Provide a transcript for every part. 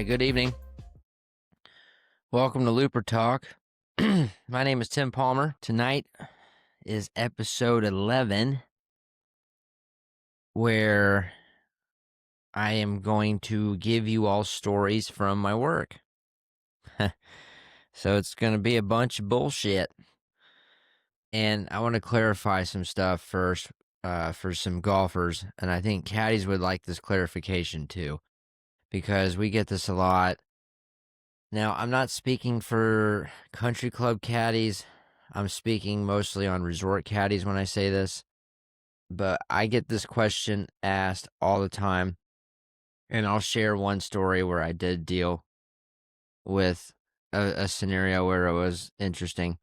right, good evening. Welcome to Looper Talk. My name is Tim Palmer. Tonight is episode 11, where I am going to give you all stories from my work. So it's going to be a bunch of bullshit. And I want to clarify some stuff first for some golfers. And I think caddies would like this clarification too, because we get this a lot. Now, I'm not speaking for country club caddies. I'm speaking mostly on resort caddies when I say this. But I get this question asked all the time. And I'll share one story where I did deal with a scenario where it was interesting.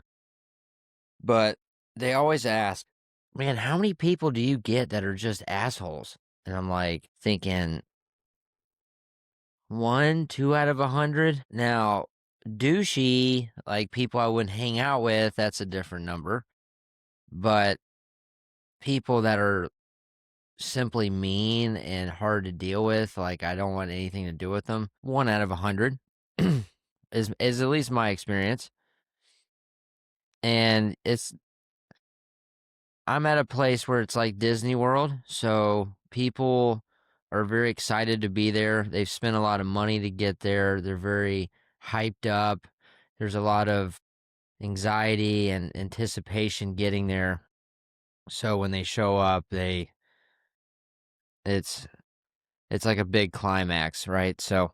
But they always ask, man, how many people do you get that are just assholes? And I'm like thinking 1, 2 out of 100. Now, douchey, like people I wouldn't hang out with, that's a different number. But people that are simply mean and hard to deal with, like I don't want anything to do with them, 1 out of 100 is at least my experience. And I'm at a place where it's like Disney World, so people are very excited to be there. They've spent a lot of money to get there. They're very hyped up. There's a lot of anxiety and anticipation getting there. So when they show up, it's like a big climax, right? So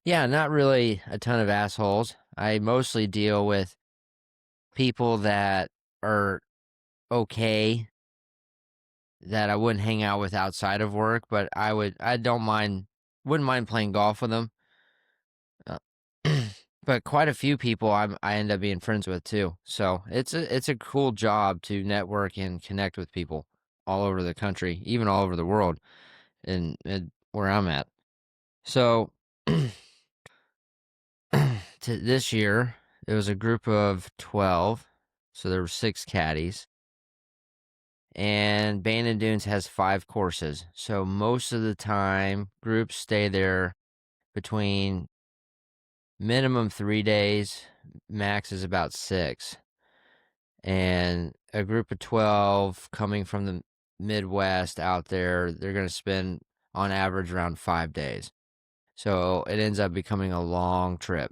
yeah, not really a ton of assholes. I mostly deal with people that are okay, that I wouldn't hang out with outside of work, but wouldn't mind playing golf with them. But quite a few people I end up being friends with too. So it's a cool job to network and connect with people all over the country, even all over the world, and where I'm at. So this year it was a group of 12, so there were 6 caddies. And Bandon Dunes has 5 courses. So most of the time, groups stay there between minimum 3 days, max is about 6. And a group of 12 coming from the Midwest out there, they're going to spend on average around 5 days. So it ends up becoming a long trip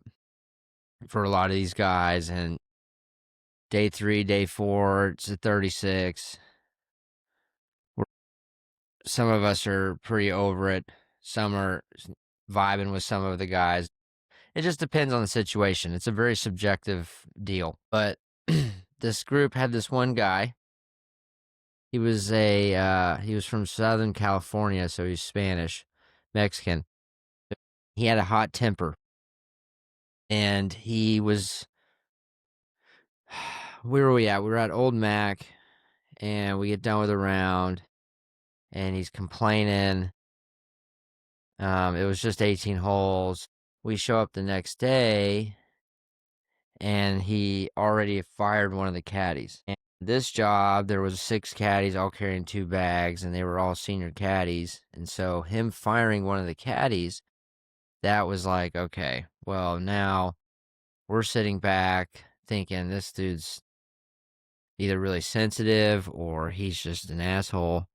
for a lot of these guys. And day 3, day 4, it's a 36. Some of us are pretty over it. Some are vibing with some of the guys. It just depends on the situation. It's a very subjective deal. But this group had this one guy. He was he was from Southern California, so he's Spanish, Mexican. He had a hot temper. And he was where were we at? We were at Old Mac, and we get done with a round, and he's complaining. It was just 18 holes. We show up the next day, and he already fired one of the caddies. And this job, there was 6 caddies all carrying 2 bags, and they were all senior caddies. And so him firing one of the caddies, that was like, okay, well, now we're sitting back thinking this dude's either really sensitive or he's just an asshole.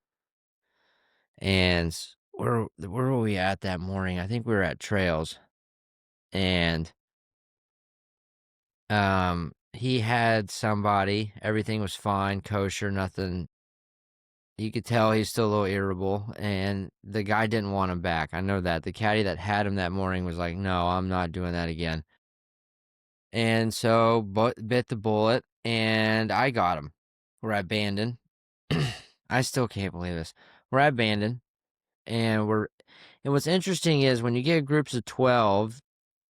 And where were we at that morning? I think we were at Trails. And he had somebody, everything was fine, kosher, nothing. You could tell he's still a little irritable, and the guy didn't want him back. I know that. The caddy that had him that morning was like, no, I'm not doing that again. And so bit the bullet, and I got him. We're at Bandon. I still can't believe this. We're at Bandon, and what's interesting is when you get groups of 12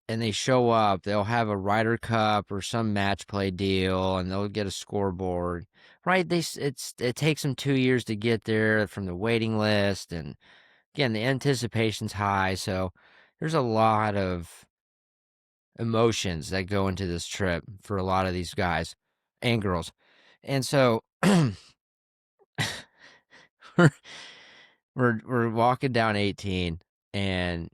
and they show up, they'll have a Ryder Cup or some match play deal, and they'll get a scoreboard, right? It takes them 2 years to get there from the waiting list, and again, the anticipation's high, so there's a lot of emotions that go into this trip for a lot of these guys and girls. And so we're walking down 18, and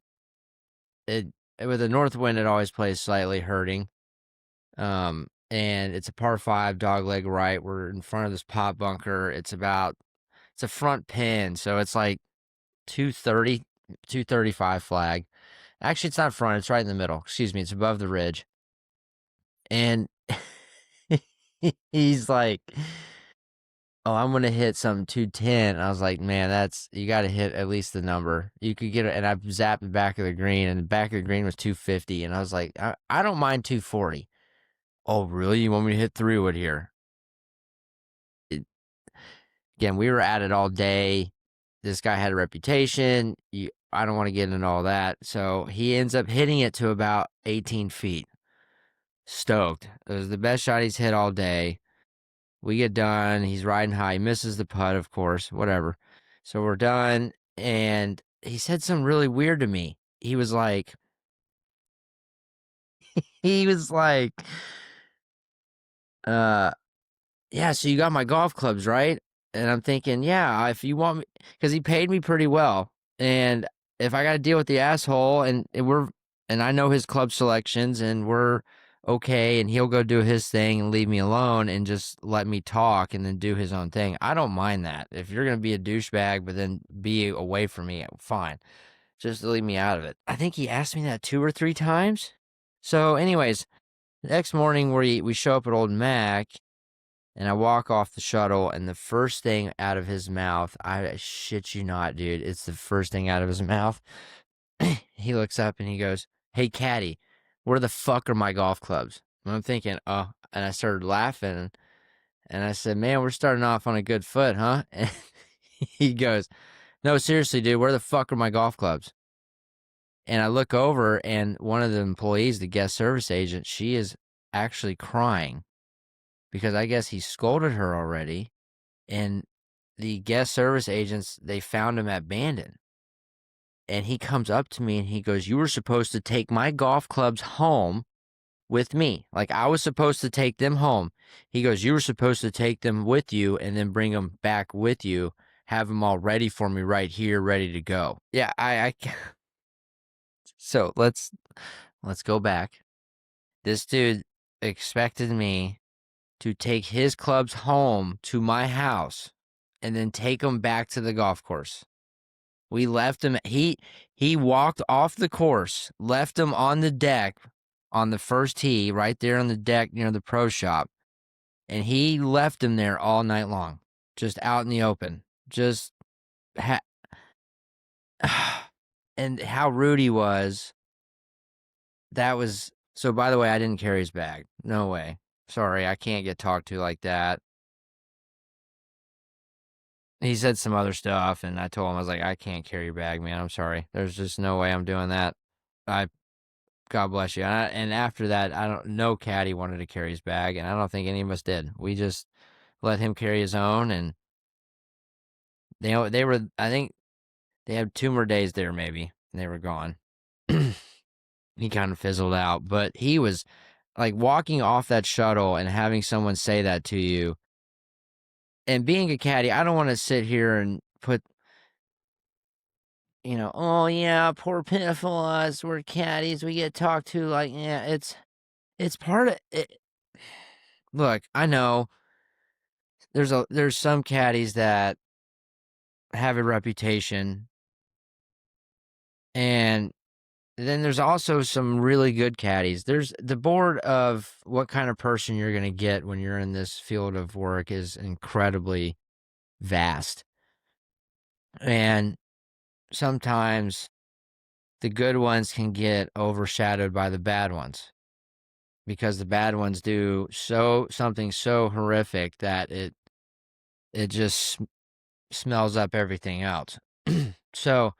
it with a north wind, it always plays slightly hurting. And it's a par 5 dogleg right. We're in front of this pot bunker. It's a front pin, so it's like 230, 235 flag. Actually, it's not front, it's right in the middle. Excuse me, it's above the ridge. And he's like, "Oh, I'm gonna hit some 210." And I was like, "Man, you got to hit at least the number. You could get it." And I zapped the back of the green, and the back of the green was 250. And I was like, I don't mind 240. Oh, really? You want me to hit 3-wood here? Again, we were at it all day. This guy had a reputation. I don't want to get into all that. So he ends up hitting it to about 18 feet. Stoked. It was the best shot he's hit all day. We get done. He's riding high. He misses the putt, of course, whatever. So we're done. And he said something really weird to me. He was like, he was like, yeah, so you got my golf clubs, right? And I'm thinking, yeah, if you want me, because he paid me pretty well. And if I got to deal with the asshole and I know his club selections and we're okay, and he'll go do his thing and leave me alone and just let me talk and then do his own thing. I don't mind that. If you're going to be a douchebag, but then be away from me, fine. Just leave me out of it. I think he asked me that 2 or 3 times. So anyways, the next morning we show up at Old Mac. And I walk off the shuttle, and the first thing out of his mouth, I shit you not, dude, it's the first thing out of his mouth. He looks up and he goes, "Hey, caddy, where the fuck are my golf clubs?" And I'm thinking, oh, and I started laughing. And I said, "Man, we're starting off on a good foot, huh?" And he goes, "No, seriously, dude, where the fuck are my golf clubs?" And I look over, and one of the employees, the guest service agent, she is actually crying because I guess he scolded her already. And the guest service agents, they found him at Bandon. And he comes up to me and he goes, "You were supposed to take my golf clubs home with me. Like, I was supposed to take them home." He goes, "You were supposed to take them with you and then bring them back with you, have them all ready for me right here, ready to go." Yeah, so let's go back. This dude expected me to take his clubs home to my house and then take them back to the golf course. We left him. He walked off the course, left him on the deck on the first tee, right there on the deck near the pro shop, and he left him there all night long, just out in the open. Just and how rude he was. That was so. By the way, I didn't carry his bag. No way. Sorry, I can't get talked to like that. He said some other stuff, and I told him, I was like, "I can't carry your bag, man. I'm sorry. There's just no way I'm doing that." God bless you. And after that, no caddy wanted to carry his bag, and I don't think any of us did. We just let him carry his own, and they were, I think they had 2 more days there maybe, and they were gone. He kind of fizzled out, but he was like walking off that shuttle and having someone say that to you. And being a caddy, I don't want to sit here and put, "Oh yeah, poor pitiful us, we're caddies, we get talked to," like, yeah, it's part of it. Look, I know there's some caddies that have a reputation, and then there's also some really good caddies. There's the board of what kind of person you're going to get when you're in this field of work is incredibly vast. And sometimes the good ones can get overshadowed by the bad ones because the bad ones do something so horrific that it just smells up everything else. So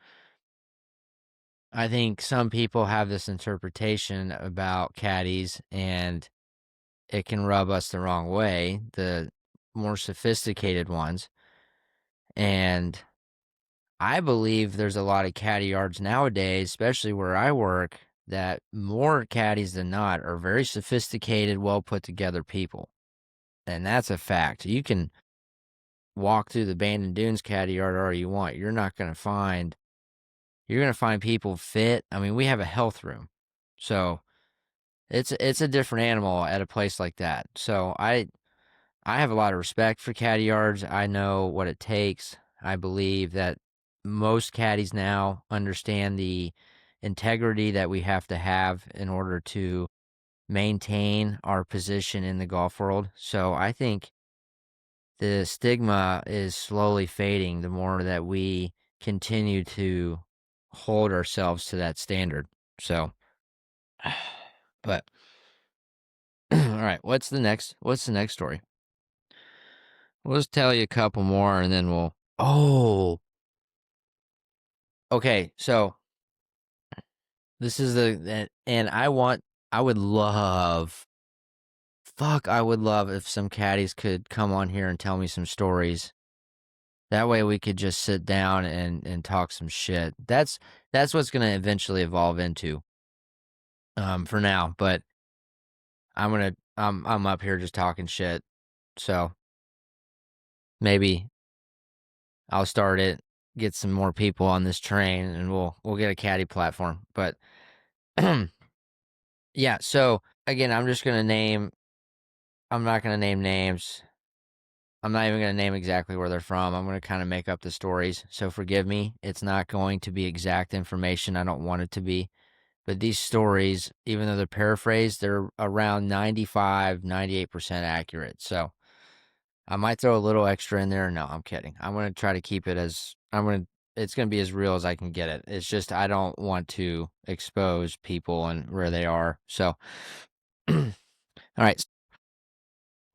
I think some people have this interpretation about caddies, and it can rub us the wrong way, the more sophisticated ones. And I believe there's a lot of caddy yards nowadays, especially where I work, that more caddies than not are very sophisticated, well put together people. And that's a fact. You can walk through the Bandon Dunes caddy yard all you want. You're not going to find you're gonna find people fit. I mean, we have a health room, so it's a different animal at a place like that. So I have a lot of respect for caddy yards. I know what it takes. I believe that most caddies now understand the integrity that we have to have in order to maintain our position in the golf world. So I think the stigma is slowly fading the more that we continue to hold ourselves to that standard. So, but all right, what's the next story? We'll just tell you a couple more and then we'll Oh, okay. So this is and I would love I would love if some caddies could come on here and tell me some stories. That way we could just sit down and talk some shit. That's what's gonna eventually evolve into, for now. But I'm up here just talking shit. So maybe I'll start it, get some more people on this train, and we'll get a caddy platform. But yeah, so again, I'm not gonna name names. I'm not even gonna name exactly where they're from. I'm gonna kind of make up the stories. So forgive me. It's not going to be exact information. I don't want it to be. But these stories, even though they're paraphrased, they're around 95, 98% accurate. So I might throw a little extra in there. No, I'm kidding. I'm going to try to keep it it's going to be as real as I can get it. It's just, I don't want to expose people and where they are. So, all right.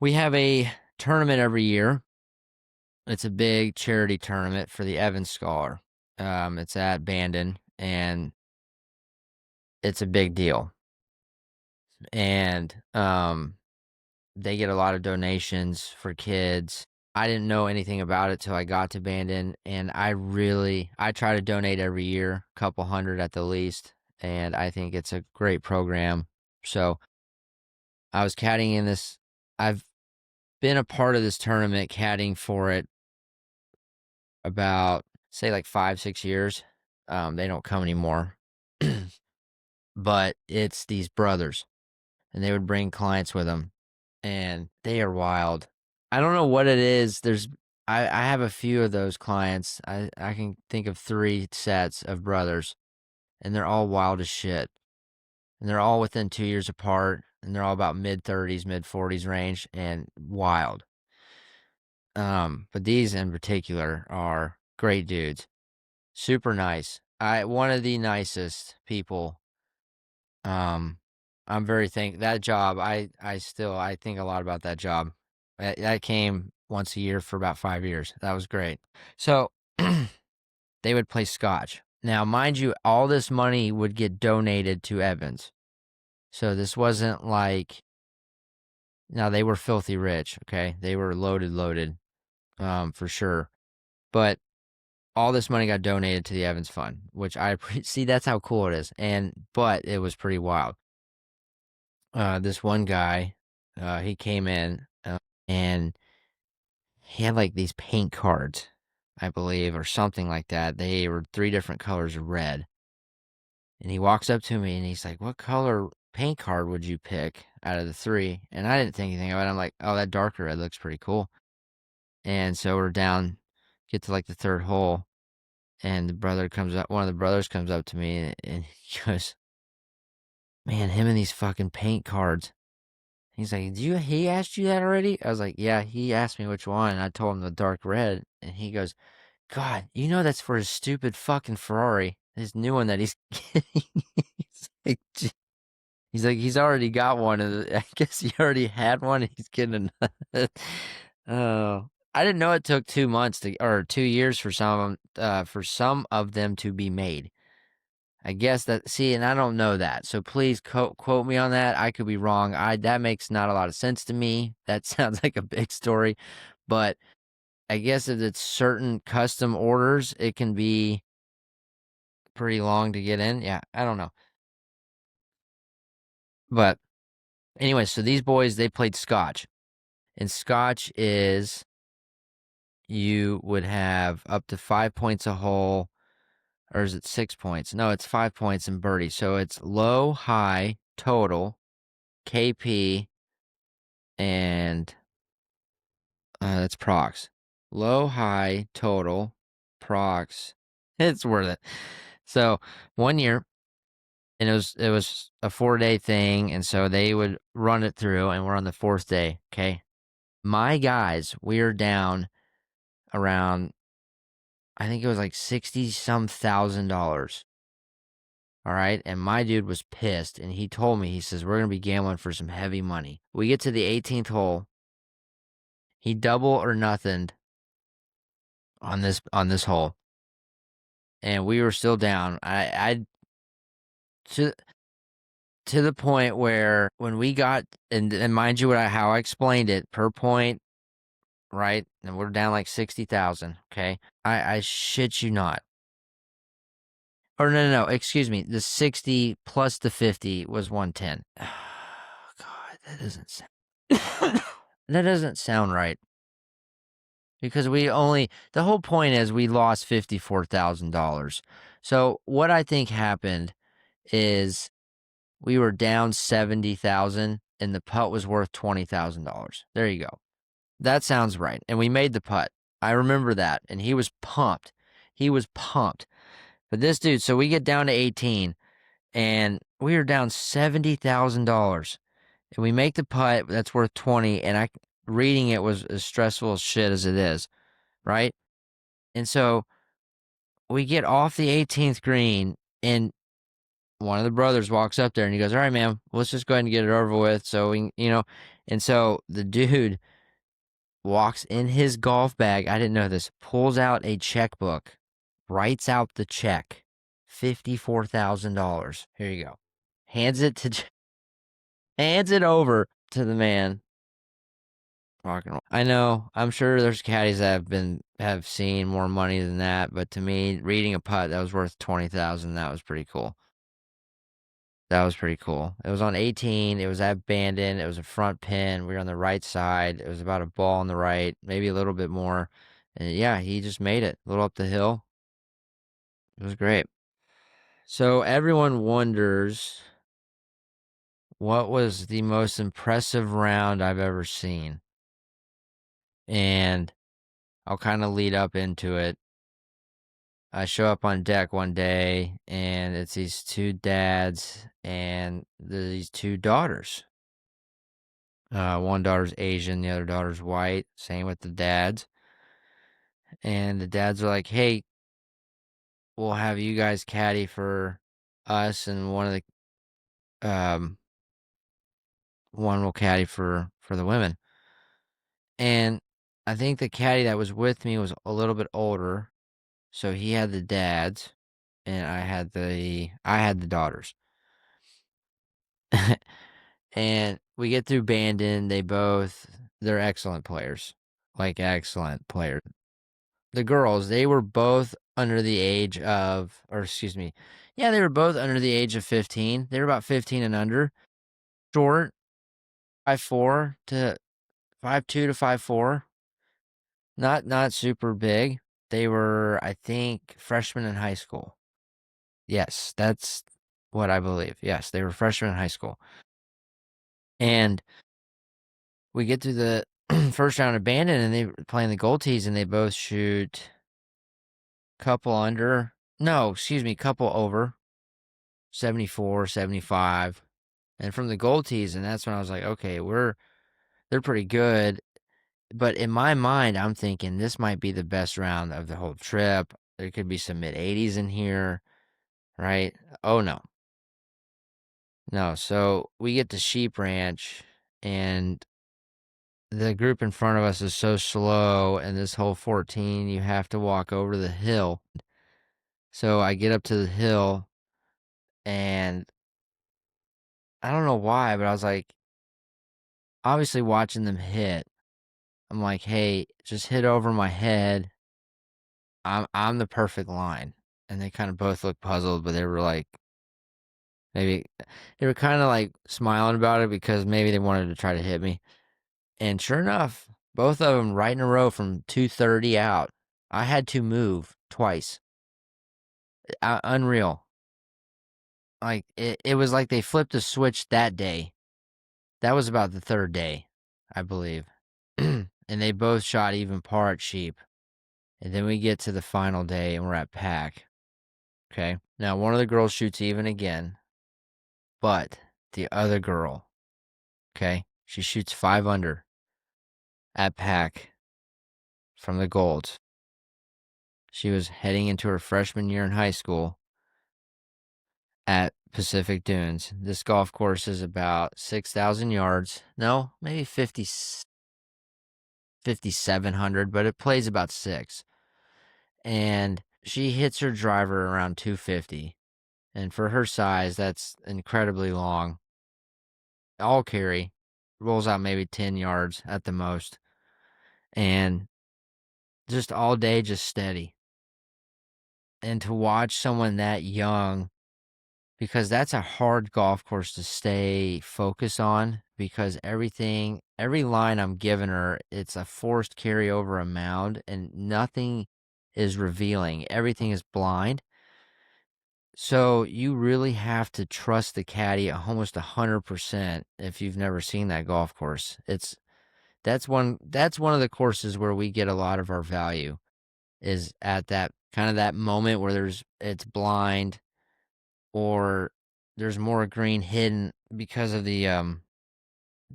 We have a tournament every year. It's a big charity tournament for the Evans Scholar. It's at Bandon and it's a big deal. And, they get a lot of donations for kids. I didn't know anything about it till I got to Bandon, and I try to donate every year, a couple hundred at the least, and I think it's a great program. So I was caddying in this. I've been a part of this tournament, caddying for it about say like 5, 6 years. They don't come anymore, but it's these brothers, and they would bring clients with them, and they are wild. I don't know what it is. I have a few of those clients. I can think of 3 sets of brothers, and they're all wild as shit. And they're all within 2 years apart, and they're all about mid-30s, mid-40s range, and wild. But these in particular are great dudes. Super nice. One of the nicest people. I'm very that job. I think a lot about that job. That came once a year for about 5 years. That was great. So they would play scotch. Now, mind you, all this money would get donated to Evans. So this wasn't like, now they were filthy rich. Okay, they were loaded, for sure. But all this money got donated to the Evans Fund, which see. That's how cool it is. But it was pretty wild. This one guy, he came in and he had like these paint cards, I believe, or something like that. They were 3 different colors of red. And he walks up to me and he's like, "What color paint card would you pick out of the 3?" And I didn't think anything of it. I'm like, "Oh, that darker red looks pretty cool." And so we're down, get to like the 3rd hole, and one of the brothers comes up to me and he goes, "Man, him and these fucking paint cards." He's like, he asked you that already?" I was like, "Yeah, he asked me which one." I told him the dark red, and he goes, "God, that's for his stupid fucking Ferrari, his new one that he's getting." He's like, he's like, he's already got one. And I guess he already had one. And he's getting another. Oh, I didn't know it took 2 months or 2 years for some of them to be made. I guess and I don't know that. So please quote me on that. I could be wrong. That makes not a lot of sense to me. That sounds like a big story, but I guess if it's certain custom orders, it can be pretty long to get in. Yeah, I don't know. But anyway, so these boys, they played scotch. And scotch is, you would have up to 5 points a hole. Or is it 6 points? No, it's 5 points in birdie. So it's low, high, total, KP, and that's prox. Low, high, total, prox. It's worth it. So 1 year, and it was a 4-day thing, and so they would run it through, and we're on the 4th day. Okay, my guys, we are down around, I think it was like 60 some $1,000. All right. And my dude was pissed. And he told me, he says, we're going to be gambling for some heavy money. We get to the 18th hole. He double or nothinged on this hole. And we were still down. I to the point where when we got, and mind you how I explained it per point, right? And we're down like 60,000. Okay. I shit you not. Or no, excuse me. The 60 plus the 50 was 110. Oh, God, that doesn't sound that doesn't sound right. Because the whole point is we lost $54,000. So what I think happened is we were down 70,000 and the putt was worth $20,000. There you go. That sounds right. And we made the putt. I remember that. And he was pumped. But this dude, so we get down to 18 and we are down $70,000. And we make the putt that's worth 20, and reading it was as stressful as shit as it is, right? And so we get off the 18th green, and one of the brothers walks up there and he goes, all right, man, let's just go ahead and get it over with. So and so the dude walks in his golf bag. I didn't know this, pulls out a checkbook, writes out the check, $54,000. Here you go. Hands it over to the man. Rock and roll. I know. I'm sure there's caddies that have seen more money than that, but to me, reading a putt that was worth 20,000, that was pretty cool. It was on 18. It was at Bandon. It was a front pin. We were on the right side. It was about a ball on the right, maybe a little bit more. And yeah, he just made it a little up the hill. It was great. So everyone wonders what was the most impressive round I've ever seen. And I'll kind of lead up into it. I show up on deck one day, and it's these two dads and these two daughters. One daughter's Asian, the other daughter's white. Same with the dads. And the dads are like, hey, we'll have you guys caddy for us, and one will caddy for the women. And I think the caddy that was with me was a little bit older, so he had the dads, and I had the daughters. And we get through Bandon. They're excellent players, like excellent players. The girls, they were both under the age of, they were both under the age of 15. They were about 15 and under. Short, 5'4" to 5'2" to 5'4". Not super big. They were, I think, freshmen in high school. Yes, that's what I believe. Yes, they were freshmen in high school. And we get through the first round of Bandon, and they were playing the gold tees, and they both shoot couple over 74, 75. And from the gold tees, and that's when I was like, okay, they're pretty good. But in my mind, I'm thinking this might be the best round of the whole trip. There could be some mid-80s in here, right? Oh, no. No, so we get to Sheep Ranch, and the group in front of us is so slow, and this whole 14, you have to walk over the hill. So I get up to the hill, and I don't know why, but I was like, obviously watching them hit. I'm like, hey, just hit over my head. I'm the perfect line. And they kind of both looked puzzled, but they were like, maybe they were kind of like smiling about it because maybe they wanted to try to hit me. And sure enough, both of them right in a row from 230 out. I had to move twice. Unreal. Like, it was like they flipped a switch that day. That was about the third day, I believe. And they both shot even par at sheep. And then we get to the final day and we're at pack. Okay. Now, one of the girls shoots even again, but the other girl, okay, she shoots 5 under at pack from the golds. She was heading into her freshman year in high school at Pacific Dunes. This golf course is about 6,000 yards. No, maybe 5,700, but it plays about 6. And she hits her driver around 250. And for her size, that's incredibly long. All carry, rolls out maybe 10 yards at the most. And just all day, just steady. And to watch someone that young, because that's a hard golf course to stay focused on, because every line I'm giving her, it's a forced carry over a mound and nothing is revealing. Everything is blind. So you really have to trust the caddy almost 100% if you've never seen that golf course. That's one of the courses where we get a lot of our value, is at that kind of that moment where it's blind, or there's more green hidden because of the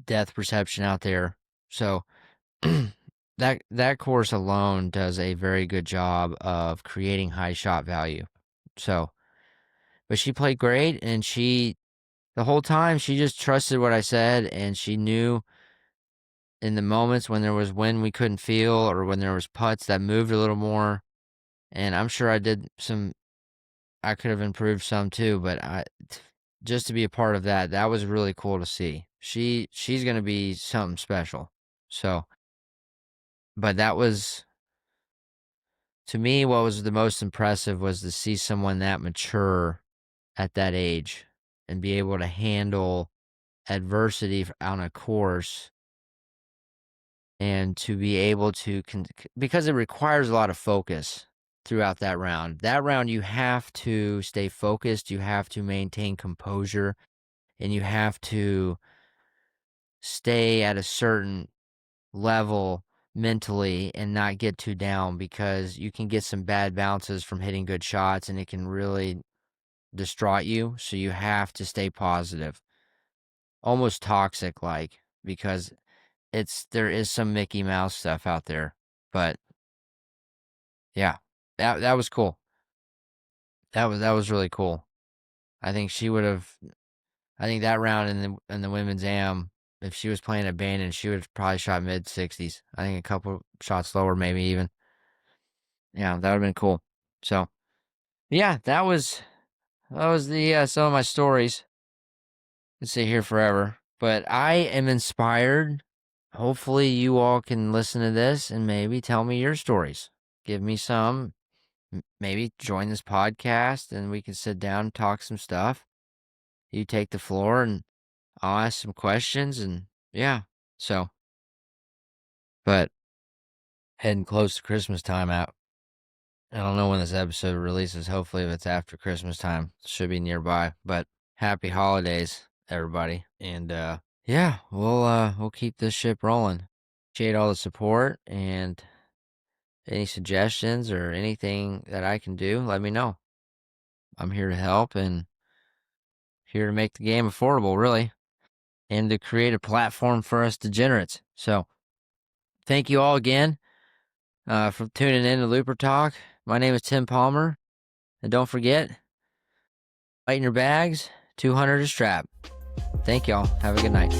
depth perception out there. So that course alone does a very good job of creating high shot value. So, but she played great, and the whole time she just trusted what I said, and she knew in the moments when there was wind we couldn't feel, or when there was putts that moved a little more. And I'm sure I could have improved some too, but just to be a part of that was really cool to see. She's going to be something special. So, but that was, to me, what was the most impressive was to see someone that mature at that age and be able to handle adversity on a course, and to be able to, because it requires a lot of focus throughout that round. That round, you have to stay focused, you have to maintain composure, and you have to stay at a certain level mentally and not get too down, because you can get some bad bounces from hitting good shots and it can really distraught you. So you have to stay positive, almost toxic like, because there is some Mickey Mouse stuff out there. But yeah, that was cool. That was really cool. I think that round in the women's am, if she was playing abandon, she would have probably shot mid-60s. I think a couple shots lower, maybe even. Yeah, that would have been cool. So, yeah, that was the some of my stories. I could sit here forever, but I am inspired. Hopefully, you all can listen to this and maybe tell me your stories. Give me some. Maybe join this podcast and we can sit down and talk some stuff. You take the floor and I'll ask some questions, and yeah. So, but heading close to Christmas time out. I don't know when this episode releases. Hopefully, if it's after Christmas time, it should be nearby. But happy holidays, everybody. And yeah, we'll keep this ship rolling. Appreciate all the support, and any suggestions or anything that I can do, let me know. I'm here to help and here to make the game affordable, really, and to create a platform for us degenerates. So, thank you all again for tuning in to Looper Talk. My name is Tim Palmer, and don't forget, lighten your bags, 200 a strap. Thank y'all. Have a good night.